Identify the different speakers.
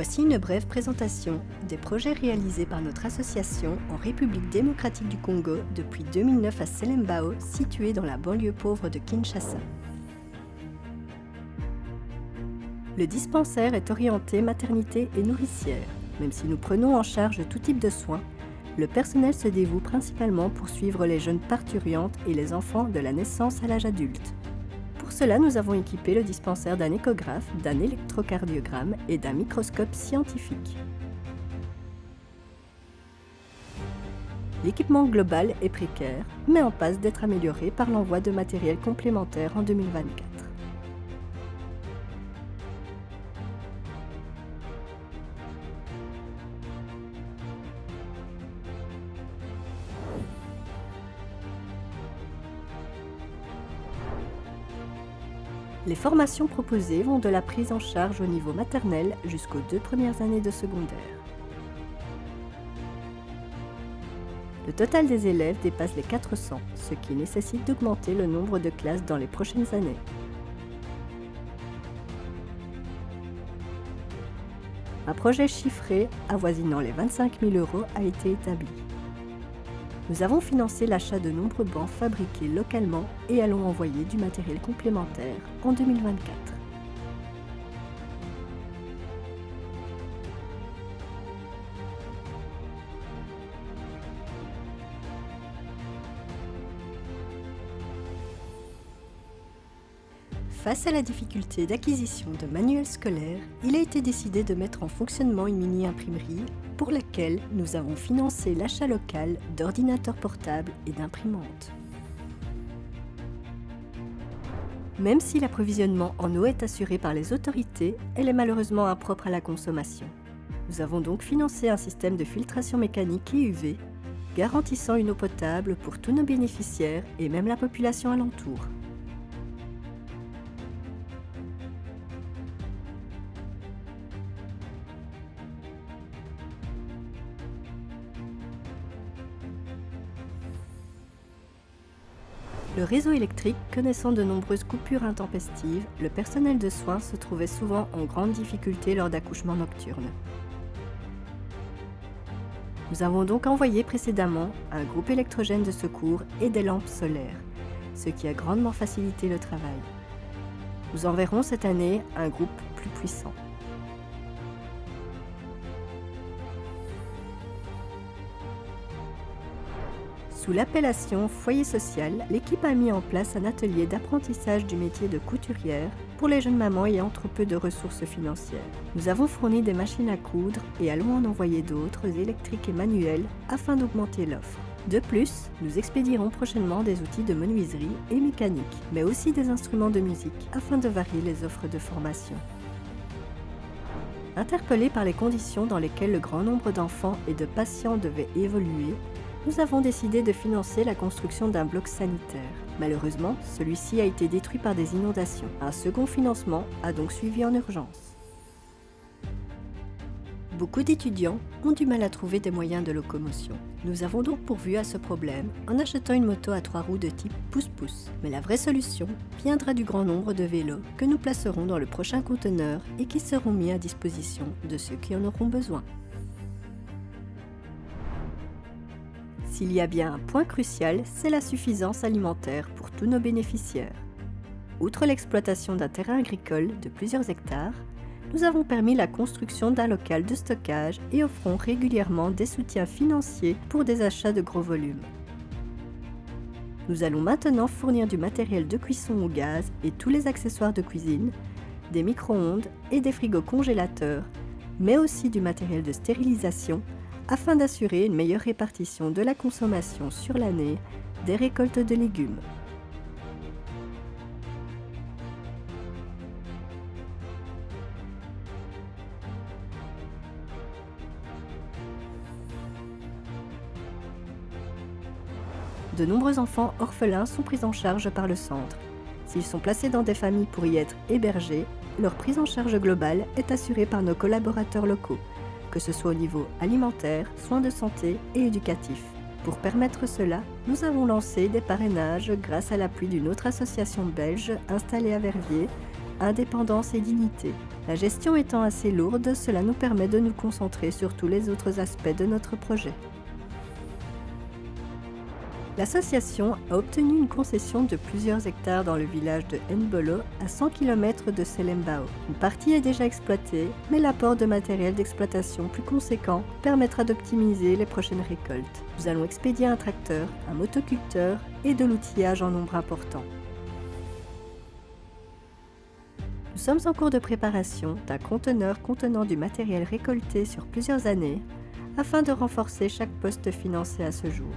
Speaker 1: Voici une brève présentation des projets réalisés par notre association en République démocratique du Congo depuis 2009 à Selembao, située dans la banlieue pauvre de Kinshasa. Le dispensaire est orienté maternité et nourricière. Même si nous prenons en charge tout type de soins, le personnel se dévoue principalement pour suivre les jeunes parturientes et les enfants de la naissance à l'âge adulte. Pour cela, nous avons équipé le dispensaire d'un échographe, d'un électrocardiogramme et d'un microscope scientifique. L'équipement global est précaire, mais en passe d'être amélioré par l'envoi de matériel complémentaire en 2024. Les formations proposées vont de la prise en charge au niveau maternel jusqu'aux 2 premières années de secondaire. Le total des élèves dépasse les 400, ce qui nécessite d'augmenter le nombre de classes dans les prochaines années. Un projet chiffré avoisinant les 25 000 € a été établi. Nous avons financé l'achat de nombreux bancs fabriqués localement et allons envoyer du matériel complémentaire en 2024. Face à la difficulté d'acquisition de manuels scolaires, il a été décidé de mettre en fonctionnement une mini-imprimerie pour laquelle nous avons financé l'achat local d'ordinateurs portables et d'imprimantes. Même si l'approvisionnement en eau est assuré par les autorités, elle est malheureusement impropre à la consommation. Nous avons donc financé un système de filtration mécanique et UV, garantissant une eau potable pour tous nos bénéficiaires et même la population alentour. Le réseau électrique connaissant de nombreuses coupures intempestives, le personnel de soins se trouvait souvent en grande difficulté lors d'accouchements nocturnes. Nous avons donc envoyé précédemment un groupe électrogène de secours et des lampes solaires, ce qui a grandement facilité le travail. Nous enverrons cette année un groupe plus puissant. Sous l'appellation foyer social, l'équipe a mis en place un atelier d'apprentissage du métier de couturière pour les jeunes mamans ayant trop peu de ressources financières. Nous avons fourni des machines à coudre et allons en envoyer d'autres électriques et manuelles afin d'augmenter l'offre. De plus, nous expédierons prochainement des outils de menuiserie et mécanique, mais aussi des instruments de musique afin de varier les offres de formation. Interpellés par les conditions dans lesquelles le grand nombre d'enfants et de patients devaient évoluer, nous avons décidé de financer la construction d'un bloc sanitaire. Malheureusement, celui-ci a été détruit par des inondations. Un second financement a donc suivi en urgence. Beaucoup d'étudiants ont du mal à trouver des moyens de locomotion. Nous avons donc pourvu à ce problème en achetant une moto à 3 roues de type pousse-pousse. Mais la vraie solution viendra du grand nombre de vélos que nous placerons dans le prochain conteneur et qui seront mis à disposition de ceux qui en auront besoin. S'il y a bien un point crucial, c'est la suffisance alimentaire pour tous nos bénéficiaires. Outre l'exploitation d'un terrain agricole de plusieurs hectares, nous avons permis la construction d'un local de stockage et offrons régulièrement des soutiens financiers pour des achats de gros volumes. Nous allons maintenant fournir du matériel de cuisson au gaz et tous les accessoires de cuisine, des micro-ondes et des frigos congélateurs, mais aussi du matériel de stérilisation, afin d'assurer une meilleure répartition de la consommation sur l'année des récoltes de légumes. De nombreux enfants orphelins sont pris en charge par le centre. S'ils sont placés dans des familles pour y être hébergés, leur prise en charge globale est assurée par nos collaborateurs locaux, que ce soit au niveau alimentaire, soins de santé et éducatif. Pour permettre cela, nous avons lancé des parrainages grâce à l'appui d'une autre association belge installée à Verviers, Indépendance et Dignité. La gestion étant assez lourde, cela nous permet de nous concentrer sur tous les autres aspects de notre projet. L'association a obtenu une concession de plusieurs hectares dans le village de Nbolo, à 100 km de Selembao. Une partie est déjà exploitée, mais l'apport de matériel d'exploitation plus conséquent permettra d'optimiser les prochaines récoltes. Nous allons expédier un tracteur, un motoculteur et de l'outillage en nombre important. Nous sommes en cours de préparation d'un conteneur contenant du matériel récolté sur plusieurs années, afin de renforcer chaque poste financé à ce jour.